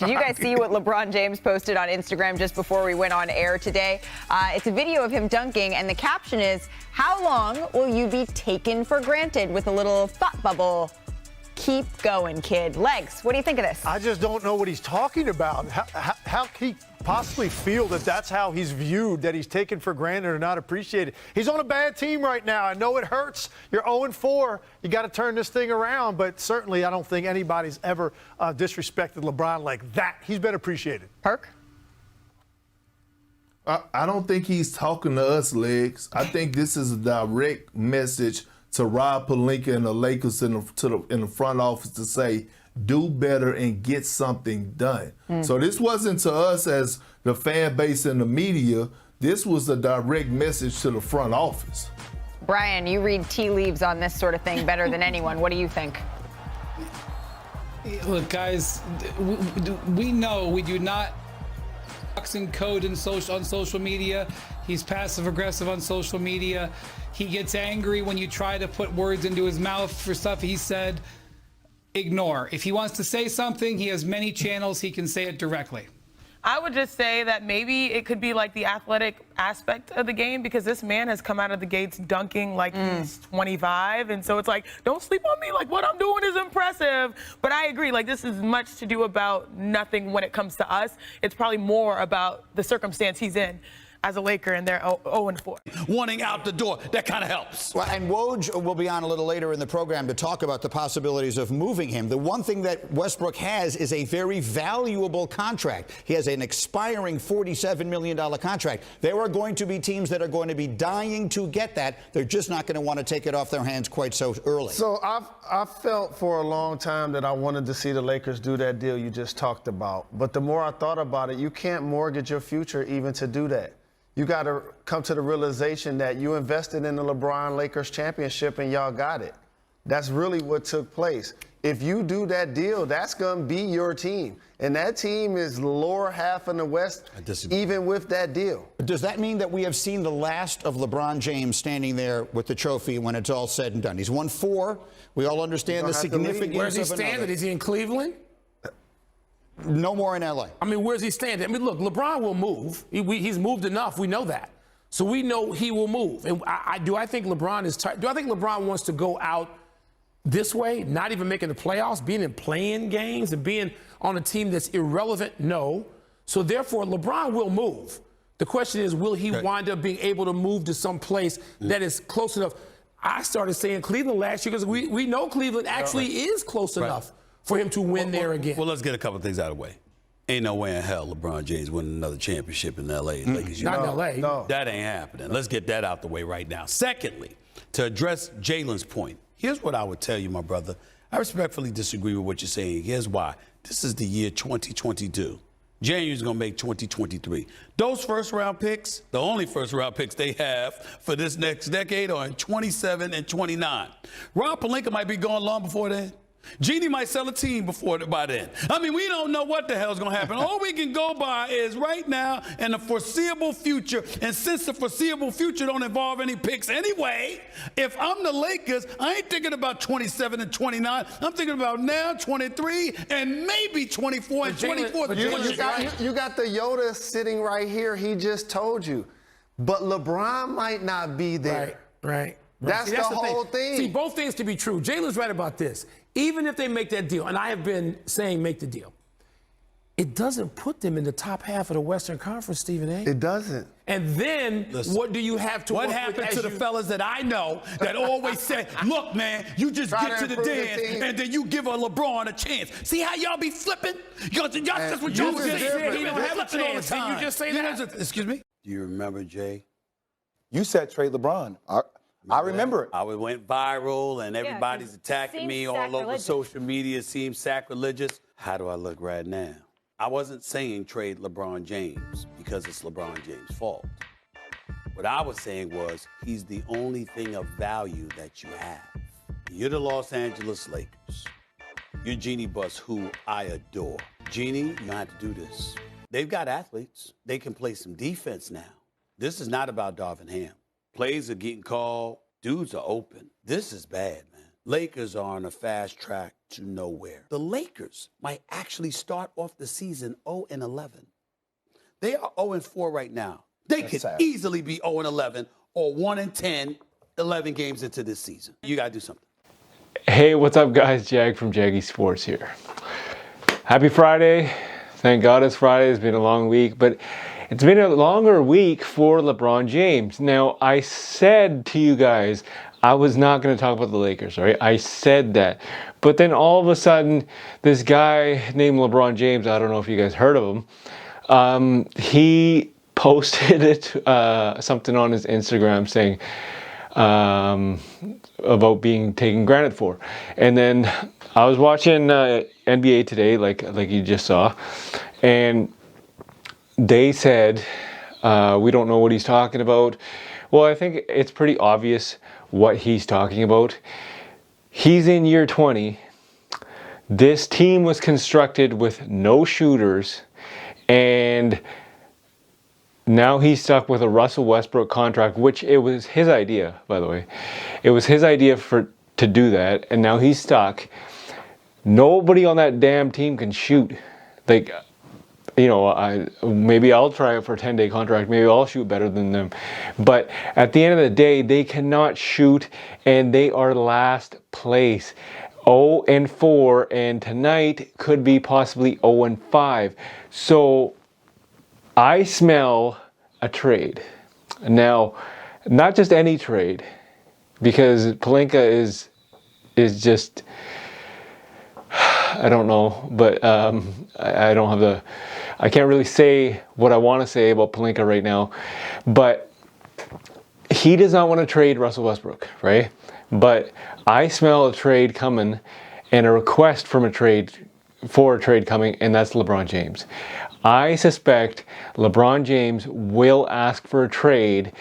Did you guys see what LeBron James posted on Instagram just before we went on air today? It's a video of him dunking, and the caption is, "How long will you be taken for granted?" with a little thought bubble. Keep going, kid. Legs, what do you think of this? I just don't know what he's talking about. How can he possibly feel that that's how he's viewed, that he's taken for granted or not appreciated? He's on a bad team right now. I know it hurts. You're 0-4. You got to turn this thing around. But certainly I don't think anybody's ever disrespected LeBron like that. He's been appreciated. Perk? I don't think he's talking to us, Legs. I think this is a direct message to Rob Pelinka and the Lakers in the front office to say, do better and get something done. So this wasn't to us as the fan base and the media. This was a direct message to the front office. Brian, you read tea leaves on this sort of thing better than anyone. What do you think? Look, guys, we know we do not boxing code on social media. He's passive aggressive on social media. He gets angry when you try to put words into his mouth for stuff he said. Ignore. If he wants to say something, he has many channels. He can say it directly. I would just say that maybe it could be like the athletic aspect of the game, because this man has come out of the gates dunking like he's 25. And so it's like, don't sleep on me. Like, what I'm doing is impressive. But I agree, like, this is much to do about nothing when it comes to us. It's probably more about the circumstance he's in as a Laker, and they're 0-4. Wanting out the door, that kind of helps. Well, and Woj will be on a little later in the program to talk about the possibilities of moving him. The one thing that Westbrook has is a very valuable contract. He has an expiring $47 million contract. There are going to be teams that are going to be dying to get that. They're just not going to want to take it off their hands quite so early. So I've felt for a long time that I wanted to see the Lakers do that deal you just talked about. But the more I thought about it, you can't mortgage your future even to do that. You got to come to the realization that you invested in the LeBron Lakers championship and y'all got it. That's really what took place. If you do that deal, that's going to be your team. And that team is lower half in the West, even with that deal. Does that mean that we have seen the last of LeBron James standing there with the trophy when it's all said and done? He's won 4. We all understand the significance. Where's he of another. standing? Is he in Cleveland? No more in L.A. I mean, where's he standing? I mean, look, LeBron will move. He's moved enough. We know that. So we know he will move. And do I think LeBron is tired? Do I think LeBron wants to go out this way, not even making the playoffs, being in playing games and being on a team that's irrelevant? No. So therefore, LeBron will move. The question is, will he wind up being able to move to some place that is close enough? I started saying Cleveland last year because we know Cleveland actually is close enough for him to win there again. Well, let's get a couple of things out of the way. Ain't no way in hell LeBron James winning another championship in L.A. Lakers. Not in L.A. No. That ain't happening. Let's get that out the way right now. Secondly, to address Jalen's point, here's what I would tell you, my brother. I respectfully disagree with what you're saying. Here's why. This is the year 2022. January's going to make 2023. Those first-round picks, the only first-round picks they have for this next decade are in 27 and 29. Rob Pelinka might be gone long before then. Jeannie might sell a team by then. I mean, we don't know what the hell's going to happen. All we can go by is right now and the foreseeable future. And since the foreseeable future don't involve any picks anyway, if I'm the Lakers, I ain't thinking about 27 and 29. I'm thinking about now, 23, and maybe 24 and 24. You got the Yoda sitting right here. He just told you. But LeBron might not be there. Right. That's the whole thing. See, both things to be true. Jalen's right about this. Even if they make that deal, and I have been saying make the deal, it doesn't put them in the top half of the Western Conference, Stephen A. It doesn't. And then what do you have to What happened to the fellas that I know that always say, look, man, you just get to the dance and then you give a LeBron a chance. See how y'all be flipping? Y'all that's what y'all just said. He don't have a all the chance. time. Can you just say that? Excuse me? Do you remember, Jay? You said trade LeBron. I remember it. I went viral and everybody's attacking me all over social media. It seems sacrilegious. How do I look right now? I wasn't saying trade LeBron James because it's LeBron James' fault. What I was saying was he's the only thing of value that you have. You're the Los Angeles Lakers. You're Jeannie Buss, who I adore. Jeannie, you don't have to do this. They've got athletes. They can play some defense now. This is not about Darvin Ham. Plays are getting called. Dudes are open. This is bad, man. Lakers are on a fast track to nowhere. The Lakers might actually start off the season 0-11. They are 0-4 right now. They could easily be 0-11 or 1-10, 11 games into this season. You got to do something. Hey, what's up, guys? Jag from Jaggy Sports here. Happy Friday. Thank God it's Friday. It's been a long week, but it's been a longer week for LeBron James. Now, I said to you guys, I was not going to talk about the Lakers, right? I said that. But then all of a sudden, this guy named LeBron James, I don't know if you guys heard of him, he posted something on his Instagram saying about being taken granted for. And then I was watching NBA Today, like you just saw, and they said, we don't know what he's talking about. Well, I think it's pretty obvious what he's talking about. He's in year 20. This team was constructed with no shooters, and now he's stuck with a Russell Westbrook contract, which it was his idea, by the way. It was his idea to do that, and now he's stuck. Nobody on that damn team can shoot. Like, you know, maybe I'll try it for a 10-day contract. Maybe I'll shoot better than them. But at the end of the day, they cannot shoot, and they are last place. 0-4, and tonight could be possibly 0-5. So I smell a trade. Now, not just any trade, because Pelinka is just, I don't know, but I don't have I can't really say what I want to say about Pelinka right now, but he does not want to trade Russell Westbrook, right? But I smell a trade coming and a request for a trade coming, and that's LeBron James. I suspect LeBron James will ask for a trade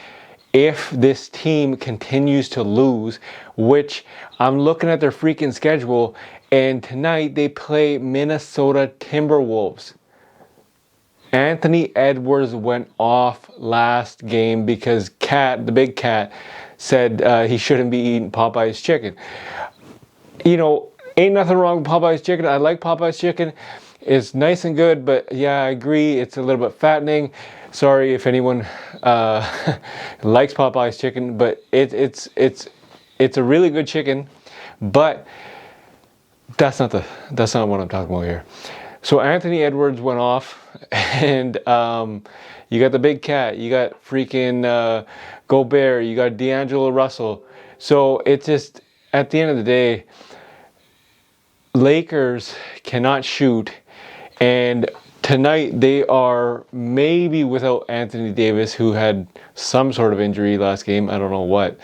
if this team continues to lose, which I'm looking at their freaking schedule, and tonight they play Minnesota Timberwolves. Anthony Edwards went off last game because the big cat, said he shouldn't be eating Popeye's chicken. You know, ain't nothing wrong with Popeye's chicken. I like Popeye's chicken. It's nice and good, but yeah, I agree. It's a little bit fattening. Sorry if anyone likes Popeye's chicken, but it's a really good chicken. But that's not what I'm talking about here. So Anthony Edwards went off, and you got the big cat, you got freaking Gobert, you got D'Angelo Russell. So it's just, at the end of the day, Lakers cannot shoot, and tonight they are maybe without Anthony Davis, who had some sort of injury last game. I don't know what.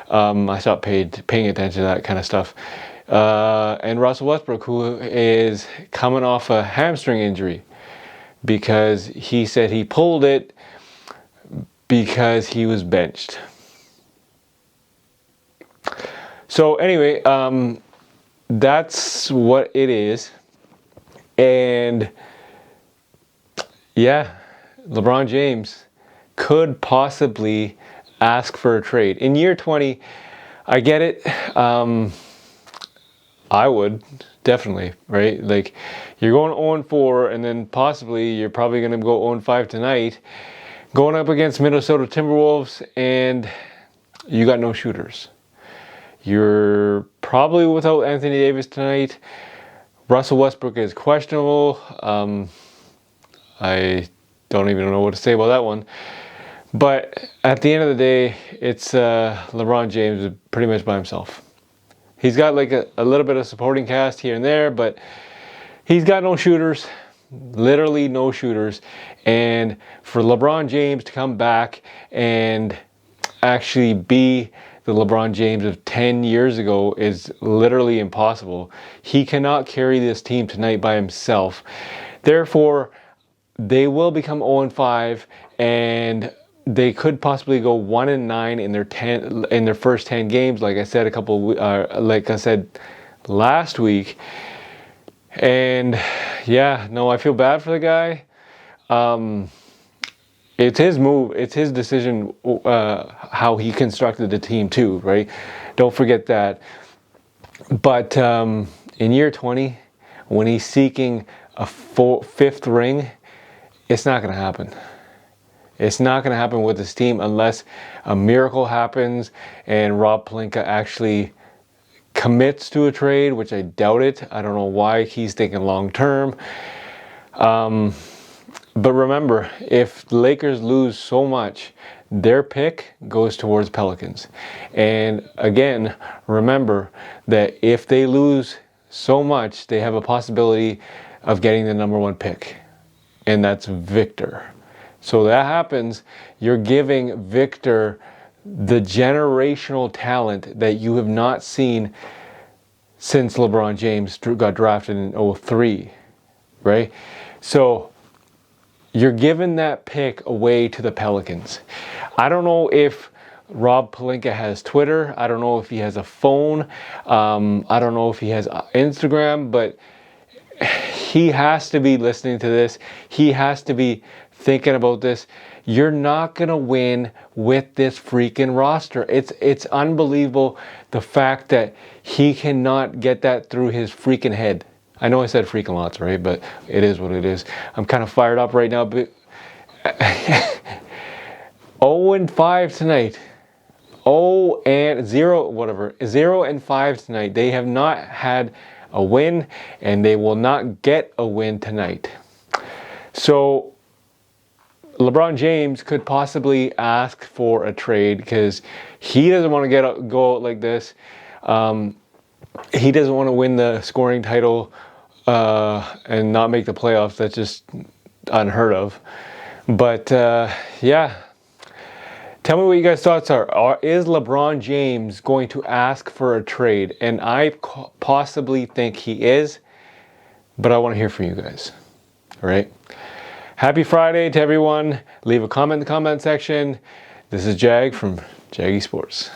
I stopped paying attention to that kind of stuff. And Russell Westbrook, who is coming off a hamstring injury because he said he pulled it because he was benched. So anyway, that's what it is. And yeah, LeBron James could possibly ask for a trade. In year 20, I get it. I would, definitely, right? Like, you're going 0-4, and then possibly you're probably going to go 0-5 tonight, going up against Minnesota Timberwolves, and you got no shooters. You're probably without Anthony Davis tonight. Russell Westbrook is questionable. I don't even know what to say about that one. But at the end of the day, it's LeBron James pretty much by himself. He's got like a little bit of supporting cast here and there, but he's got no shooters, literally no shooters. And for LeBron James to come back and actually be the LeBron James of 10 years ago is literally impossible. He cannot carry this team tonight by himself. Therefore, they will become 0-5, and they could possibly go 1-9 in their first 10 games, like I said last week. And yeah, no, I feel bad for the guy. It's his move. It's his decision how he constructed the team too, right? Don't forget that. But in year 20, when he's seeking a fifth ring, it's not going to happen. It's not going to happen with this team unless a miracle happens and Rob Pelinka actually commits to a trade, which I doubt it. I don't know why he's thinking long term. But remember, if the Lakers lose so much, their pick goes towards Pelicans. And again, remember that if they lose so much, they have a possibility of getting the #1 pick. And that's Victor. So that happens, you're giving Victor the generational talent that you have not seen since LeBron James got drafted in 2003, right? So you're giving that pick away to the Pelicans. I don't know if Rob Pelinka has Twitter. I don't know if he has a phone. I don't know if he has Instagram, but he has to be listening to this. He has to be thinking about this. You're not going to win with this freaking roster. It's unbelievable the fact that he cannot get that through his freaking head. I know I said freaking lots, right? But it is what it is. I'm kind of fired up right now. But 0-5 tonight. 0-5 tonight. They have not had a win, and they will not get a win tonight. So LeBron James could possibly ask for a trade because he doesn't want to go out like this. He doesn't want to win the scoring title and not make the playoffs. That's just unheard of. But yeah, tell me what you guys' thoughts are. Is LeBron James going to ask for a trade? And I possibly think he is, but I want to hear from you guys. All right. Happy Friday to everyone. Leave a comment in the comment section. This is Jag from Jaggy Sports.